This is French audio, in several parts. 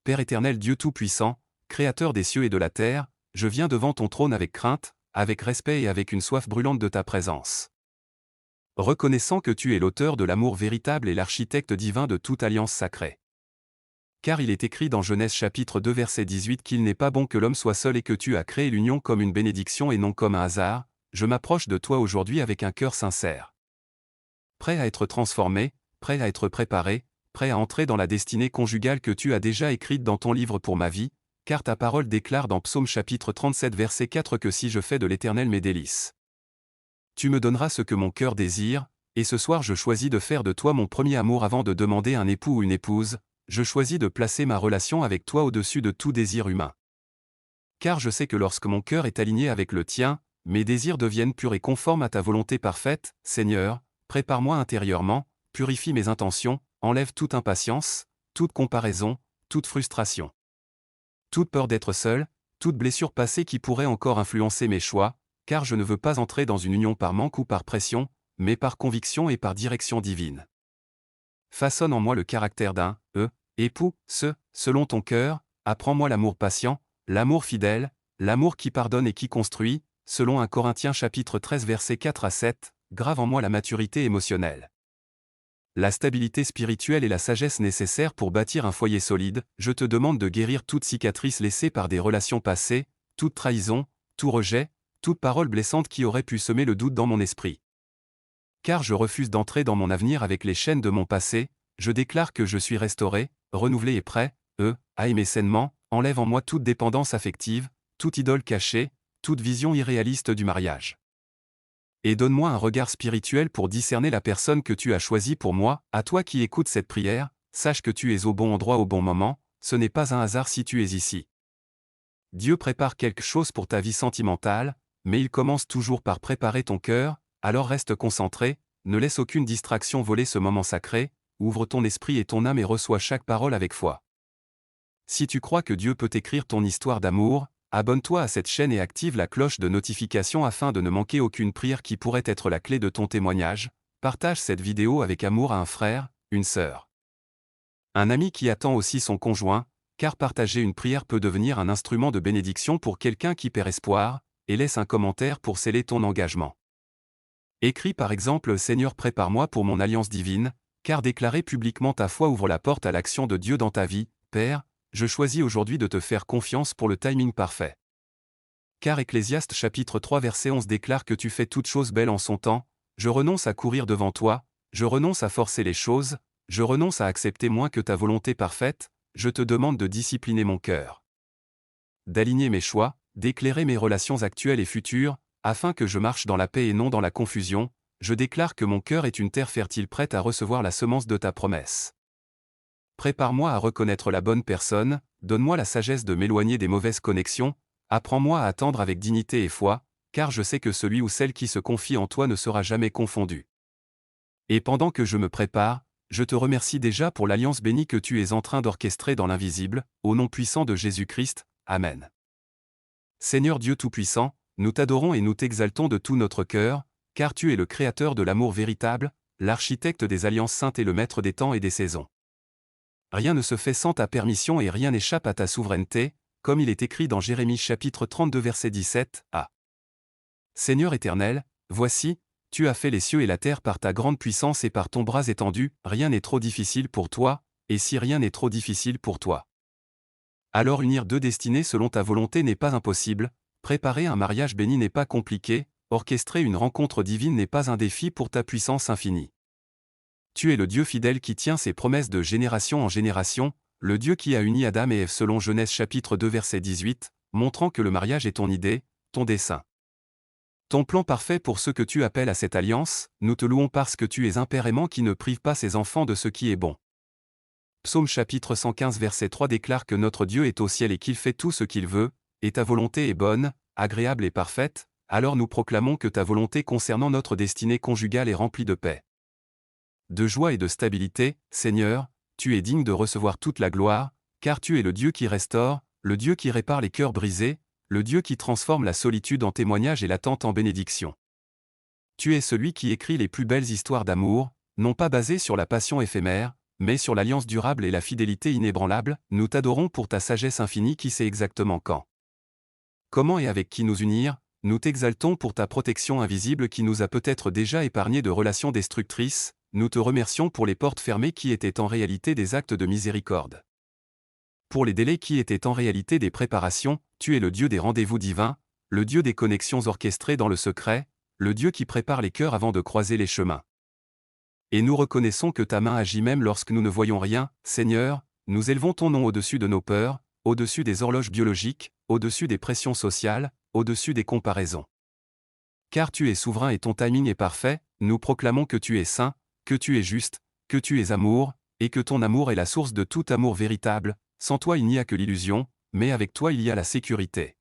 Père éternel Dieu Tout-Puissant, Créateur des cieux et de la terre, je viens devant ton trône avec crainte, avec respect et avec une soif brûlante de ta présence. Reconnaissant que tu es l'auteur de l'amour véritable et l'architecte divin de toute alliance sacrée. Car il est écrit dans Genèse chapitre 2 verset 18 qu'il n'est pas bon que l'homme soit seul et que tu as créé l'union comme une bénédiction et non comme un hasard, je m'approche de toi aujourd'hui avec un cœur sincère. Prêt à être transformé, prêt à être préparé, prêt à entrer dans la destinée conjugale que tu as déjà écrite dans ton livre pour ma vie, car ta parole déclare dans Psaume chapitre 37 verset 4 que si je fais de l'Éternel mes délices, tu me donneras ce que mon cœur désire, et ce soir je choisis de faire de toi mon premier amour avant de demander un époux ou une épouse, je choisis de placer ma relation avec toi au-dessus de tout désir humain. Car je sais que lorsque mon cœur est aligné avec le tien, mes désirs deviennent purs et conformes à ta volonté parfaite, Seigneur, prépare-moi intérieurement, purifie mes intentions, enlève toute impatience, toute comparaison, toute frustration. Toute peur d'être seul, toute blessure passée qui pourrait encore influencer mes choix, car je ne veux pas entrer dans une union par manque ou par pression, mais par conviction et par direction divine. Façonne en moi le caractère d'un époux, selon ton cœur, apprends-moi l'amour patient, l'amour fidèle, l'amour qui pardonne et qui construit, selon 1 Corinthiens chapitre 13 versets 4 à 7, grave en moi la maturité émotionnelle, la stabilité spirituelle et la sagesse nécessaires pour bâtir un foyer solide. Je te demande de guérir toute cicatrice laissée par des relations passées, toute trahison, tout rejet, toute parole blessante qui aurait pu semer le doute dans mon esprit. Car je refuse d'entrer dans mon avenir avec les chaînes de mon passé, je déclare que je suis restauré, renouvelé et prêt, à aimer sainement, enlève en moi toute dépendance affective, toute idole cachée, toute vision irréaliste du mariage. Et donne-moi un regard spirituel pour discerner la personne que tu as choisie pour moi. À toi qui écoutes cette prière, sache que tu es au bon endroit au bon moment, ce n'est pas un hasard si tu es ici. Dieu prépare quelque chose pour ta vie sentimentale, mais il commence toujours par préparer ton cœur, alors reste concentré, ne laisse aucune distraction voler ce moment sacré, ouvre ton esprit et ton âme et reçois chaque parole avec foi. Si tu crois que Dieu peut écrire ton histoire d'amour, abonne-toi à cette chaîne et active la cloche de notification afin de ne manquer aucune prière qui pourrait être la clé de ton témoignage. Partage cette vidéo avec amour à un frère, une sœur, un ami qui attend aussi son conjoint, car partager une prière peut devenir un instrument de bénédiction pour quelqu'un qui perd espoir, et laisse un commentaire pour sceller ton engagement. Écris par exemple « Seigneur prépare-moi pour mon alliance divine », car déclarer publiquement ta foi ouvre la porte à l'action de Dieu dans ta vie. Père, je choisis aujourd'hui de te faire confiance pour le timing parfait. Car Ecclésiaste chapitre 3 verset 11 déclare que tu fais toutes choses belles en son temps, je renonce à courir devant toi, je renonce à forcer les choses, je renonce à accepter moins que ta volonté parfaite, je te demande de discipliner mon cœur, d'aligner mes choix, d'éclairer mes relations actuelles et futures, afin que je marche dans la paix et non dans la confusion. Je déclare que mon cœur est une terre fertile prête à recevoir la semence de ta promesse. Prépare-moi à reconnaître la bonne personne, donne-moi la sagesse de m'éloigner des mauvaises connexions, apprends-moi à attendre avec dignité et foi, car je sais que celui ou celle qui se confie en toi ne sera jamais confondu. Et pendant que je me prépare, je te remercie déjà pour l'alliance bénie que tu es en train d'orchestrer dans l'invisible, au nom puissant de Jésus-Christ, Amen. Seigneur Dieu Tout-Puissant, nous t'adorons et nous t'exaltons de tout notre cœur, car tu es le Créateur de l'amour véritable, l'architecte des alliances saintes et le maître des temps et des saisons. Rien ne se fait sans ta permission et rien n'échappe à ta souveraineté, comme il est écrit dans Jérémie chapitre 32 verset 17, à Seigneur éternel, voici, tu as fait les cieux et la terre par ta grande puissance et par ton bras étendu, rien n'est trop difficile pour toi, et si rien n'est trop difficile pour toi, alors unir deux destinées selon ta volonté n'est pas impossible, préparer un mariage béni n'est pas compliqué, orchestrer une rencontre divine n'est pas un défi pour ta puissance infinie. Tu es le Dieu fidèle qui tient ses promesses de génération en génération, le Dieu qui a uni Adam et Ève selon Genèse chapitre 2 verset 18, montrant que le mariage est ton idée, ton dessein. Ton plan parfait pour ceux que tu appelles à cette alliance, nous te louons parce que tu es un Père aimant qui ne prive pas ses enfants de ce qui est bon. Psaume chapitre 115 verset 3 déclare que notre Dieu est au ciel et qu'il fait tout ce qu'il veut, et ta volonté est bonne, agréable et parfaite, alors nous proclamons que ta volonté concernant notre destinée conjugale est remplie de paix, de joie et de stabilité. Seigneur, tu es digne de recevoir toute la gloire, car tu es le Dieu qui restaure, le Dieu qui répare les cœurs brisés, le Dieu qui transforme la solitude en témoignage et l'attente en bénédiction. Tu es celui qui écrit les plus belles histoires d'amour, non pas basées sur la passion éphémère, mais sur l'alliance durable et la fidélité inébranlable. Nous t'adorons pour ta sagesse infinie qui sait exactement quand, comment et avec qui nous unir. Nous t'exaltons pour ta protection invisible qui nous a peut-être déjà épargnés de relations destructrices. Nous te remercions pour les portes fermées qui étaient en réalité des actes de miséricorde. Pour les délais qui étaient en réalité des préparations. Tu es le Dieu des rendez-vous divins, le Dieu des connexions orchestrées dans le secret, le Dieu qui prépare les cœurs avant de croiser les chemins. Et nous reconnaissons que ta main agit même lorsque nous ne voyons rien. Seigneur, nous élevons ton nom au-dessus de nos peurs, au-dessus des horloges biologiques, au-dessus des pressions sociales, au-dessus des comparaisons. Car tu es souverain et ton timing est parfait. Nous proclamons que tu es saint, que tu es juste, que tu es amour, et que ton amour est la source de tout amour véritable. Sans toi il n'y a que l'illusion, mais avec toi il y a la sécurité,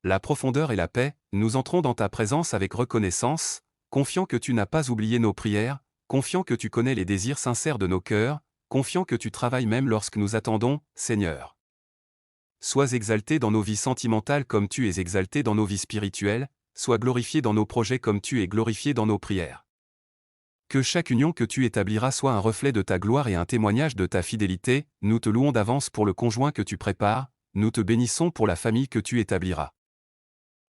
la profondeur et la paix. Nous entrons dans ta présence avec reconnaissance, confiant que tu n'as pas oublié nos prières, confiant que tu connais les désirs sincères de nos cœurs, confiant que tu travailles même lorsque nous attendons. Seigneur, sois exalté dans nos vies sentimentales comme tu es exalté dans nos vies spirituelles, sois glorifié dans nos projets comme tu es glorifié dans nos prières. Que chaque union que tu établiras soit un reflet de ta gloire et un témoignage de ta fidélité. Nous te louons d'avance pour le conjoint que tu prépares, nous te bénissons pour la famille que tu établiras.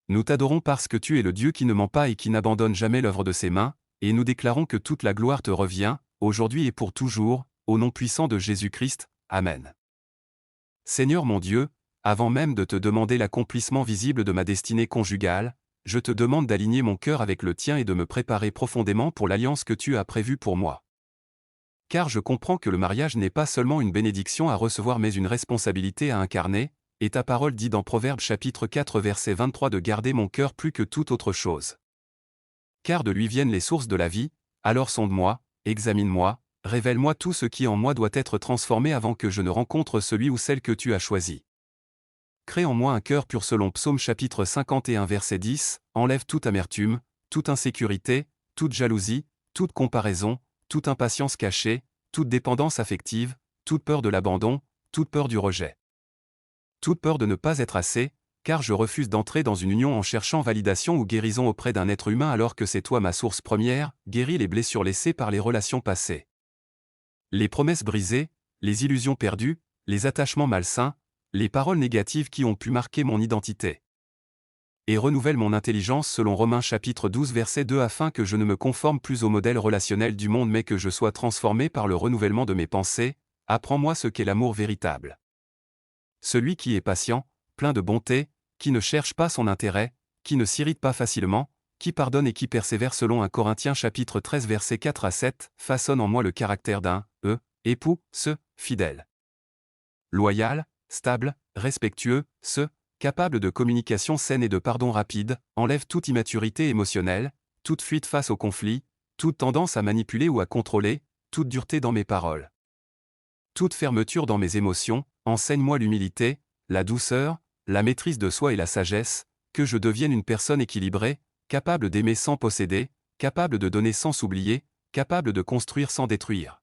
Nous t'adorons parce que tu es le Dieu qui ne ment pas et qui n'abandonne jamais l'œuvre de ses mains, et nous déclarons que toute la gloire te revient, aujourd'hui et pour toujours, au nom puissant de Jésus-Christ. Amen. Seigneur mon Dieu, avant même de te demander l'accomplissement visible de ma destinée conjugale, je te demande d'aligner mon cœur avec le tien et de me préparer profondément pour l'alliance que tu as prévue pour moi. Car je comprends que le mariage n'est pas seulement une bénédiction à recevoir mais une responsabilité à incarner, et ta parole dit dans Proverbes chapitre 4 verset 23 de garder mon cœur plus que toute autre chose. Car de lui viennent les sources de la vie. Alors sonde-moi, examine-moi, révèle-moi tout ce qui en moi doit être transformé avant que je ne rencontre celui ou celle que tu as choisi. Crée en moi un cœur pur selon Psaume chapitre 51 verset 10, enlève toute amertume, toute insécurité, toute jalousie, toute comparaison, toute impatience cachée, toute dépendance affective, toute peur de l'abandon, toute peur du rejet. Toute peur de ne pas être assez, car je refuse d'entrer dans une union en cherchant validation ou guérison auprès d'un être humain alors que c'est toi ma source première. Guéris les blessures laissées par les relations passées, les promesses brisées, les illusions perdues, les attachements malsains, les paroles négatives qui ont pu marquer mon identité. Et renouvelle mon intelligence selon Romains chapitre 12 verset 2 afin que je ne me conforme plus au modèle relationnel du monde mais que je sois transformé par le renouvellement de mes pensées. Apprends-moi ce qu'est l'amour véritable. Celui qui est patient, plein de bonté, qui ne cherche pas son intérêt, qui ne s'irrite pas facilement, qui pardonne et qui persévère selon 1 Corinthiens chapitre 13 versets 4 à 7, façonne en moi le caractère d'un époux, fidèle, loyal, stable, respectueux, capable de communication saine et de pardon rapide, enlève toute immaturité émotionnelle, toute fuite face au conflit, toute tendance à manipuler ou à contrôler, toute dureté dans mes paroles, toute fermeture dans mes émotions. Enseigne-moi l'humilité, la douceur, la maîtrise de soi et la sagesse, que je devienne une personne équilibrée, capable d'aimer sans posséder, capable de donner sans s'oublier, capable de construire sans détruire.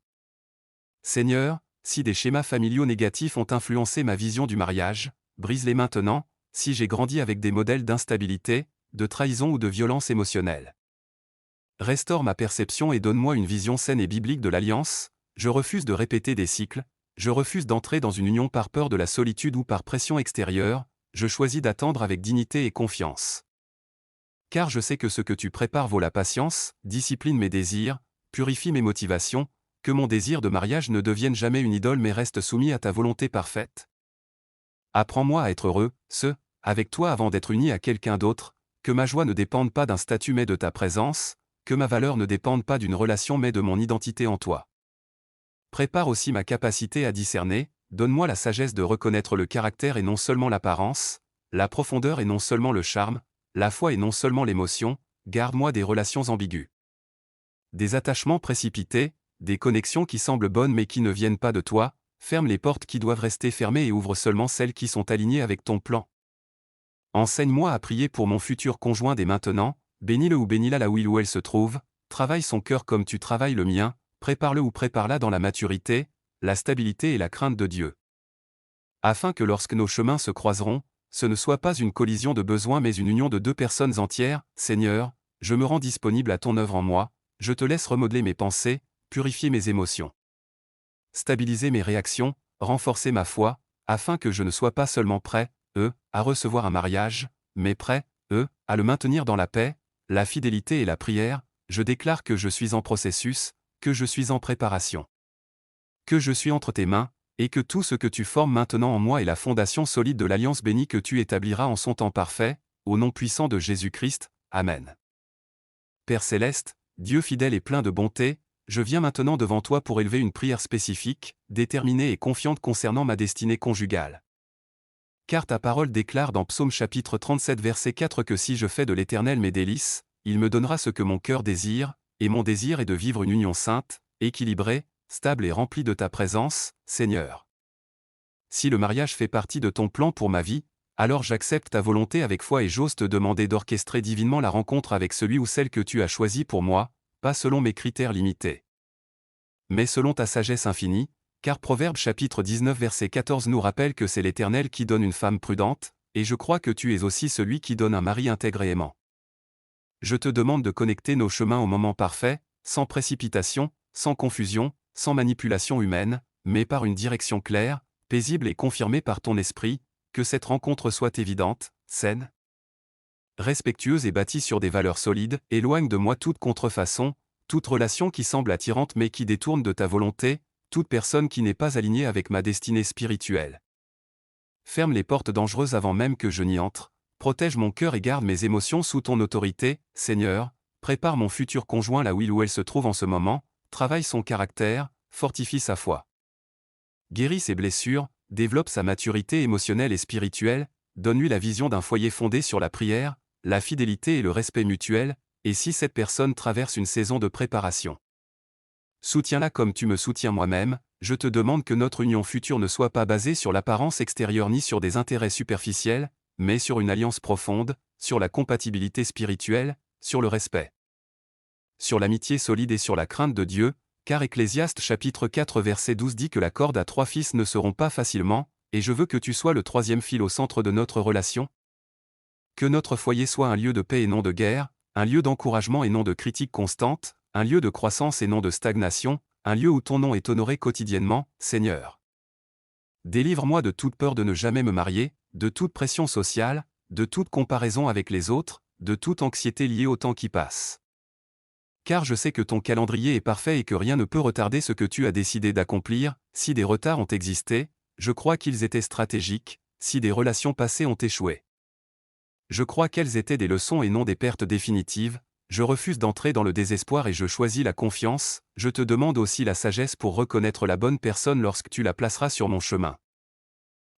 Seigneur, si des schémas familiaux négatifs ont influencé ma vision du mariage, brise-les maintenant. Si j'ai grandi avec des modèles d'instabilité, de trahison ou de violence émotionnelle, restaure ma perception et donne-moi une vision saine et biblique de l'alliance. Je refuse de répéter des cycles, je refuse d'entrer dans une union par peur de la solitude ou par pression extérieure, je choisis d'attendre avec dignité et confiance. Car je sais que ce que tu prépares vaut la patience, discipline mes désirs, purifie mes motivations, que mon désir de mariage ne devienne jamais une idole mais reste soumis à ta volonté parfaite. Apprends-moi à être heureux, avec toi avant d'être uni à quelqu'un d'autre, que ma joie ne dépende pas d'un statut mais de ta présence, que ma valeur ne dépende pas d'une relation mais de mon identité en toi. Prépare aussi ma capacité à discerner, donne-moi la sagesse de reconnaître le caractère et non seulement l'apparence, la profondeur et non seulement le charme, la foi et non seulement l'émotion, garde-moi des relations ambiguës, des attachements précipités, des connexions qui semblent bonnes mais qui ne viennent pas de toi. Ferme les portes qui doivent rester fermées et ouvre seulement celles qui sont alignées avec ton plan. Enseigne-moi à prier pour mon futur conjoint dès maintenant, bénis-le ou bénis-la là où il ou elle se trouve, travaille son cœur comme tu travailles le mien, prépare-le ou prépare-la dans la maturité, la stabilité et la crainte de Dieu. Afin que lorsque nos chemins se croiseront, ce ne soit pas une collision de besoins mais une union de deux personnes entières. Seigneur, je me rends disponible à ton œuvre en moi, je te laisse remodeler mes pensées, purifier mes émotions. stabiliser mes réactions, renforcer ma foi, afin que je ne sois pas seulement prêt, à recevoir un mariage, mais prêt, à le maintenir dans la paix, la fidélité et la prière. Je déclare que je suis en processus, que je suis en préparation. Que je suis entre tes mains, et que tout ce que tu formes maintenant en moi est la fondation solide de l'alliance bénie que tu établiras en son temps parfait, au nom puissant de Jésus-Christ. Amen. Père céleste, Dieu fidèle et plein de bonté, je viens maintenant devant toi pour élever une prière spécifique, déterminée et confiante concernant ma destinée conjugale. Car ta parole déclare dans Psaume chapitre 37 verset 4 que si je fais de l'Éternel mes délices, il me donnera ce que mon cœur désire, et mon désir est de vivre une union sainte, équilibrée, stable et remplie de ta présence, Seigneur. Si le mariage fait partie de ton plan pour ma vie, alors j'accepte ta volonté avec foi et j'ose te demander d'orchestrer divinement la rencontre avec celui ou celle que tu as choisi pour moi, pas selon mes critères limités, mais selon ta sagesse infinie, car Proverbe chapitre 19 verset 14 nous rappelle que c'est l'Éternel qui donne une femme prudente, et je crois que tu es aussi celui qui donne un mari intègre et aimant. Je te demande de connecter nos chemins au moment parfait, sans précipitation, sans confusion, sans manipulation humaine, mais par une direction claire, paisible et confirmée par ton esprit, que cette rencontre soit évidente, saine, respectueuse et bâtie sur des valeurs solides. Éloigne de moi toute contrefaçon, toute relation qui semble attirante mais qui détourne de ta volonté, toute personne qui n'est pas alignée avec ma destinée spirituelle. Ferme les portes dangereuses avant même que je n'y entre, protège mon cœur et garde mes émotions sous ton autorité, Seigneur, prépare mon futur conjoint là où il ou elle se trouve en ce moment, travaille son caractère, fortifie sa foi. Guéris ses blessures, développe sa maturité émotionnelle et spirituelle, donne-lui la vision d'un foyer fondé sur la prière, la fidélité et le respect mutuel, et si cette personne traverse une saison de préparation, soutiens-la comme tu me soutiens moi-même. Je te demande que notre union future ne soit pas basée sur l'apparence extérieure ni sur des intérêts superficiels, mais sur une alliance profonde, sur la compatibilité spirituelle, sur le respect, sur l'amitié solide et sur la crainte de Dieu, car Ecclésiaste chapitre 4 verset 12 dit que la corde à 3 fils ne seront pas facilement, et je veux que tu sois le 3e fil au centre de notre relation. Que notre foyer soit un lieu de paix et non de guerre, un lieu d'encouragement et non de critique constante, un lieu de croissance et non de stagnation, un lieu où ton nom est honoré quotidiennement, Seigneur. Délivre-moi de toute peur de ne jamais me marier, de toute pression sociale, de toute comparaison avec les autres, de toute anxiété liée au temps qui passe. Car je sais que ton calendrier est parfait et que rien ne peut retarder ce que tu as décidé d'accomplir. Si des retards ont existé, je crois qu'ils étaient stratégiques. Si des relations passées ont échoué, je crois qu'elles étaient des leçons et non des pertes définitives. Je refuse d'entrer dans le désespoir et je choisis la confiance. Je te demande aussi la sagesse pour reconnaître la bonne personne lorsque tu la placeras sur mon chemin.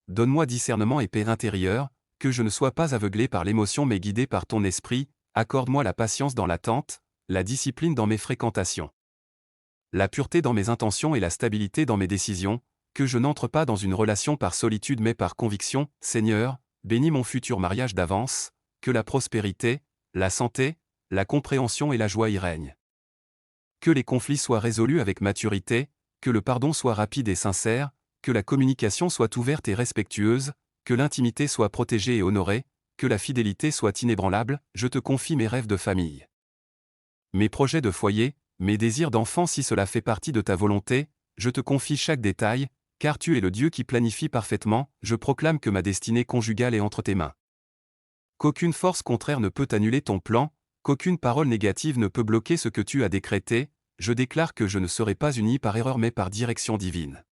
Donne-moi discernement et paix intérieure, que je ne sois pas aveuglé par l'émotion mais guidé par ton esprit. Accorde-moi la patience dans l'attente, la discipline dans mes fréquentations, la pureté dans mes intentions et la stabilité dans mes décisions, que je n'entre pas dans une relation par solitude mais par conviction. Seigneur, bénis mon futur mariage d'avance, que la prospérité, la santé, la compréhension et la joie y règnent. Que les conflits soient résolus avec maturité, que le pardon soit rapide et sincère, que la communication soit ouverte et respectueuse, que l'intimité soit protégée et honorée, que la fidélité soit inébranlable. Je te confie mes rêves de famille, mes projets de foyer, mes désirs d'enfant si cela fait partie de ta volonté. Je te confie chaque détail, car tu es le Dieu qui planifie parfaitement. Je proclame que ma destinée conjugale est entre tes mains. Qu'aucune force contraire ne peut annuler ton plan, qu'aucune parole négative ne peut bloquer ce que tu as décrété. Je déclare que je ne serai pas uni par erreur mais par direction divine.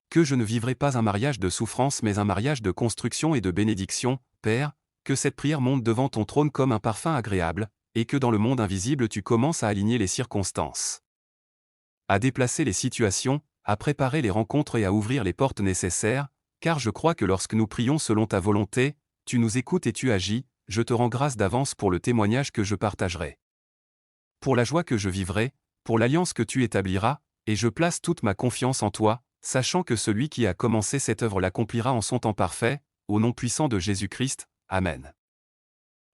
Que je ne vivrai pas un mariage de souffrance mais un mariage de construction et de bénédiction. Père, que cette prière monte devant ton trône comme un parfum agréable, et que dans le monde invisible tu commences à aligner les circonstances, à déplacer les situations, à préparer les rencontres et à ouvrir les portes nécessaires, car je crois que lorsque nous prions selon ta volonté, tu nous écoutes et tu agis. Je te rends grâce d'avance pour le témoignage que je partagerai, pour la joie que je vivrai, pour l'alliance que tu établiras, et je place toute ma confiance en toi, sachant que celui qui a commencé cette œuvre l'accomplira en son temps parfait, au nom puissant de Jésus-Christ. Amen.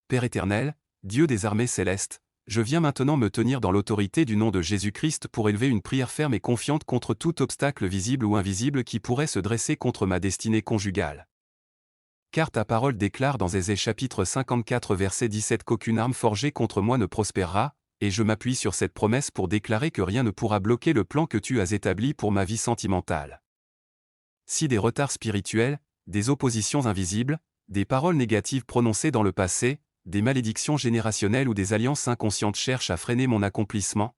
Père éternel, Dieu des armées célestes, je viens maintenant me tenir dans l'autorité du nom de Jésus-Christ pour élever une prière ferme et confiante contre tout obstacle visible ou invisible qui pourrait se dresser contre ma destinée conjugale. Car ta parole déclare dans Ésée chapitre 54 verset 17 qu'aucune arme forgée contre moi ne prospérera, et je m'appuie sur cette promesse pour déclarer que rien ne pourra bloquer le plan que tu as établi pour ma vie sentimentale. Si des retards spirituels, des oppositions invisibles, des paroles négatives prononcées dans le passé, des malédictions générationnelles ou des alliances inconscientes cherchent à freiner mon accomplissement,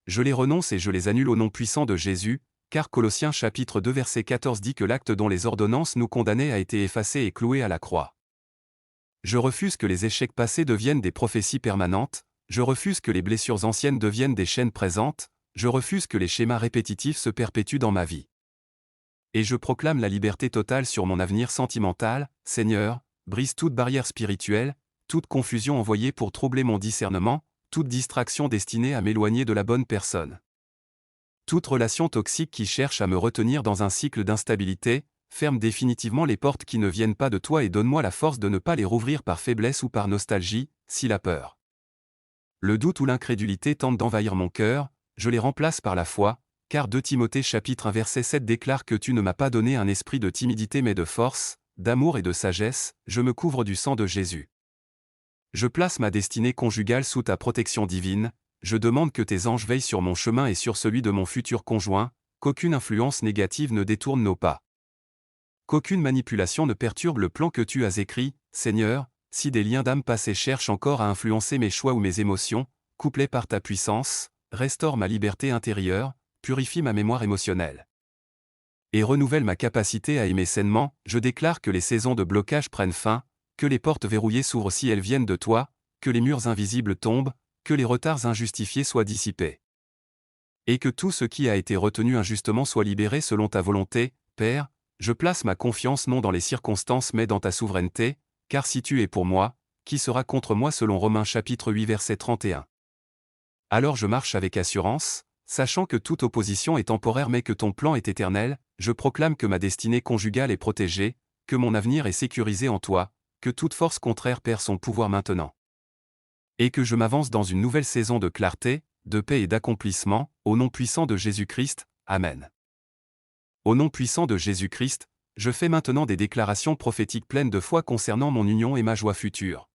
je les renonce et je les annule au nom puissant de Jésus, car Colossiens chapitre 2 verset 14 dit que l'acte dont les ordonnances nous condamnaient a été effacé et cloué à la croix. Je refuse que les échecs passés deviennent des prophéties permanentes, je refuse que les blessures anciennes deviennent des chaînes présentes, je refuse que les schémas répétitifs se perpétuent dans ma vie. Et je proclame la liberté totale sur mon avenir sentimental. Seigneur, brise toute barrière spirituelle, toute confusion envoyée pour troubler mon discernement, toute distraction destinée à m'éloigner de la bonne personne. Toute relation toxique qui cherche à me retenir dans un cycle d'instabilité, ferme définitivement les portes qui ne viennent pas de toi et donne-moi la force de ne pas les rouvrir par faiblesse ou par nostalgie, si la peur, le doute ou l'incrédulité tentent d'envahir mon cœur, je les remplace par la foi, car 2 Timothée chapitre 1 verset 7 déclare que tu ne m'as pas donné un esprit de timidité mais de force, d'amour et de sagesse, je me couvre du sang de Jésus. Je place ma destinée conjugale sous ta protection divine, je demande que tes anges veillent sur mon chemin et sur celui de mon futur conjoint, qu'aucune influence négative ne détourne nos pas. Qu'aucune manipulation ne perturbe le plan que tu as écrit, Seigneur, si des liens d'âme passés cherchent encore à influencer mes choix ou mes émotions, couplés par ta puissance, restaure ma liberté intérieure, purifie ma mémoire émotionnelle. Et renouvelle ma capacité à aimer sainement, je déclare que les saisons de blocage prennent fin, que les portes verrouillées s'ouvrent si elles viennent de toi, que les murs invisibles tombent, que les retards injustifiés soient dissipés. Et que tout ce qui a été retenu injustement soit libéré selon ta volonté, Père, je place ma confiance non dans les circonstances mais dans ta souveraineté, car si tu es pour moi, qui sera contre moi selon Romains chapitre 8 verset 31. Alors je marche avec assurance, sachant que toute opposition est temporaire mais que ton plan est éternel, je proclame que ma destinée conjugale est protégée, que mon avenir est sécurisé en toi, que toute force contraire perd son pouvoir maintenant. Et que je m'avance dans une nouvelle saison de clarté, de paix et d'accomplissement, au nom puissant de Jésus-Christ, Amen. Au nom puissant de Jésus-Christ, je fais maintenant des déclarations prophétiques pleines de foi concernant mon union et ma joie future.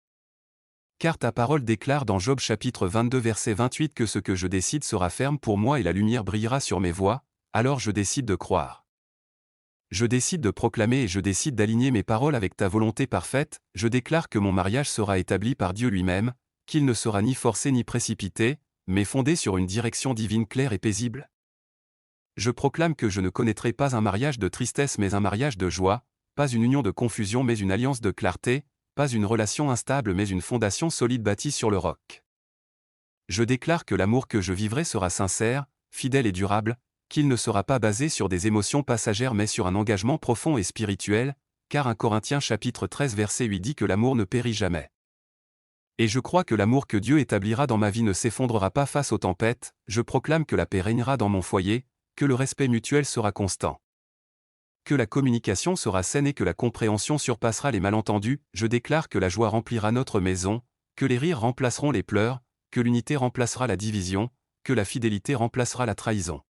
Car ta parole déclare dans Job chapitre 22 verset 28 que ce que je décide sera ferme pour moi et la lumière brillera sur mes voies, alors je décide de croire. Je décide de proclamer et je décide d'aligner mes paroles avec ta volonté parfaite, je déclare que mon mariage sera établi par Dieu lui-même, qu'il ne sera ni forcé ni précipité, mais fondé sur une direction divine claire et paisible. Je proclame que je ne connaîtrai pas un mariage de tristesse mais un mariage de joie, pas une union de confusion mais une alliance de clarté, pas une relation instable mais une fondation solide bâtie sur le roc. Je déclare que l'amour que je vivrai sera sincère, fidèle et durable, qu'il ne sera pas basé sur des émotions passagères mais sur un engagement profond et spirituel, car 1 Corinthiens chapitre 13 verset 8 dit que l'amour ne périt jamais. Et je crois que l'amour que Dieu établira dans ma vie ne s'effondrera pas face aux tempêtes, je proclame que la paix régnera dans mon foyer, que le respect mutuel sera constant. Que la communication sera saine et que la compréhension surpassera les malentendus, je déclare que la joie remplira notre maison, que les rires remplaceront les pleurs, que l'unité remplacera la division, que la fidélité remplacera la trahison.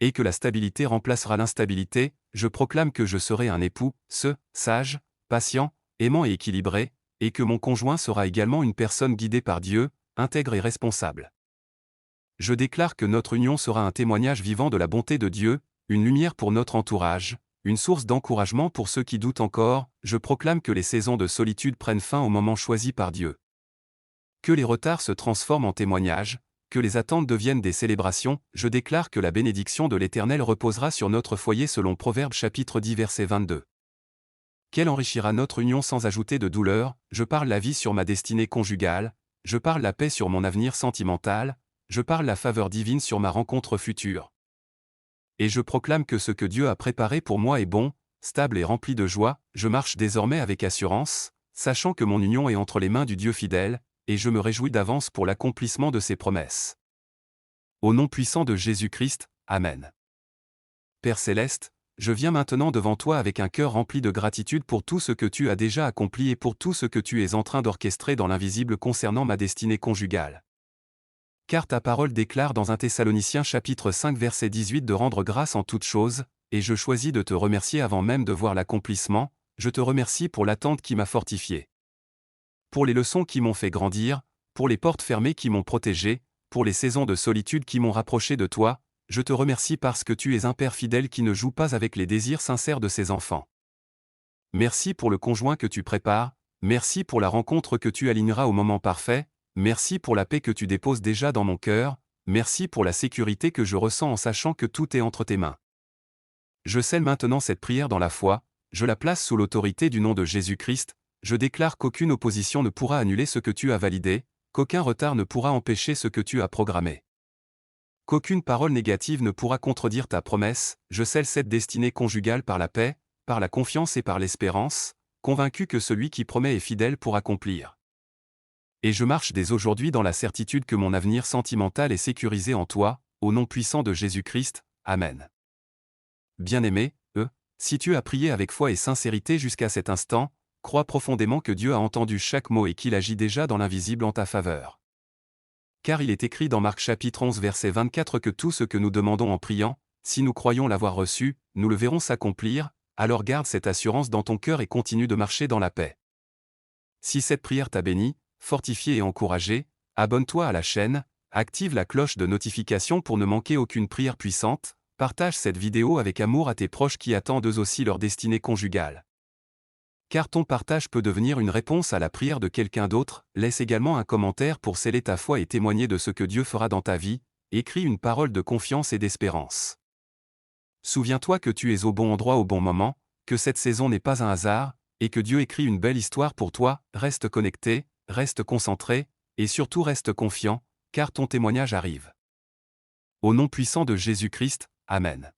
Et que la stabilité remplacera l'instabilité, je proclame que je serai un époux, sage, patient, aimant et équilibré, et que mon conjoint sera également une personne guidée par Dieu, intègre et responsable. Je déclare que notre union sera un témoignage vivant de la bonté de Dieu, une lumière pour notre entourage, une source d'encouragement pour ceux qui doutent encore, je proclame que les saisons de solitude prennent fin au moment choisi par Dieu. Que les retards se transforment en témoignages, que les attentes deviennent des célébrations, je déclare que la bénédiction de l'Éternel reposera sur notre foyer selon Proverbes chapitre 10 verset 22. Qu'elle enrichira notre union sans ajouter de douleur, je parle la vie sur ma destinée conjugale, je parle la paix sur mon avenir sentimental, je parle la faveur divine sur ma rencontre future. Et je proclame que ce que Dieu a préparé pour moi est bon, stable et rempli de joie, je marche désormais avec assurance, sachant que mon union est entre les mains du Dieu fidèle, et je me réjouis d'avance pour l'accomplissement de ses promesses. Au nom puissant de Jésus-Christ, Amen. Père céleste, je viens maintenant devant toi avec un cœur rempli de gratitude pour tout ce que tu as déjà accompli et pour tout ce que tu es en train d'orchestrer dans l'invisible concernant ma destinée conjugale. Car ta parole déclare dans 1 Thessaloniciens chapitre 5 verset 18 de rendre grâce en toutes choses, et je choisis de te remercier avant même de voir l'accomplissement, je te remercie pour l'attente qui m'a fortifié. Pour les leçons qui m'ont fait grandir, pour les portes fermées qui m'ont protégé, pour les saisons de solitude qui m'ont rapproché de toi, je te remercie parce que tu es un père fidèle qui ne joue pas avec les désirs sincères de ses enfants. Merci pour le conjoint que tu prépares, merci pour la rencontre que tu aligneras au moment parfait, merci pour la paix que tu déposes déjà dans mon cœur, merci pour la sécurité que je ressens en sachant que tout est entre tes mains. Je scelle maintenant cette prière dans la foi, je la place sous l'autorité du nom de Jésus-Christ, je déclare qu'aucune opposition ne pourra annuler ce que tu as validé, qu'aucun retard ne pourra empêcher ce que tu as programmé. Qu'aucune parole négative ne pourra contredire ta promesse, je scelle cette destinée conjugale par la paix, par la confiance et par l'espérance, convaincu que celui qui promet est fidèle pour accomplir. Et je marche dès aujourd'hui dans la certitude que mon avenir sentimental est sécurisé en toi, au nom puissant de Jésus-Christ, Amen. Bien-aimé, si tu as prié avec foi et sincérité jusqu'à cet instant, crois profondément que Dieu a entendu chaque mot et qu'il agit déjà dans l'invisible en ta faveur. Car il est écrit dans Marc chapitre 11 verset 24 que tout ce que nous demandons en priant, si nous croyons l'avoir reçu, nous le verrons s'accomplir, alors garde cette assurance dans ton cœur et continue de marcher dans la paix. Si cette prière t'a béni, fortifié et encouragé, abonne-toi à la chaîne, active la cloche de notification pour ne manquer aucune prière puissante, partage cette vidéo avec amour à tes proches qui attendent eux aussi leur destinée conjugale. Car ton partage peut devenir une réponse à la prière de quelqu'un d'autre, laisse également un commentaire pour sceller ta foi et témoigner de ce que Dieu fera dans ta vie, écris une parole de confiance et d'espérance. Souviens-toi que tu es au bon endroit au bon moment, que cette saison n'est pas un hasard, et que Dieu écrit une belle histoire pour toi, reste connecté, reste concentré, et surtout reste confiant, car ton témoignage arrive. Au nom puissant de Jésus-Christ, Amen.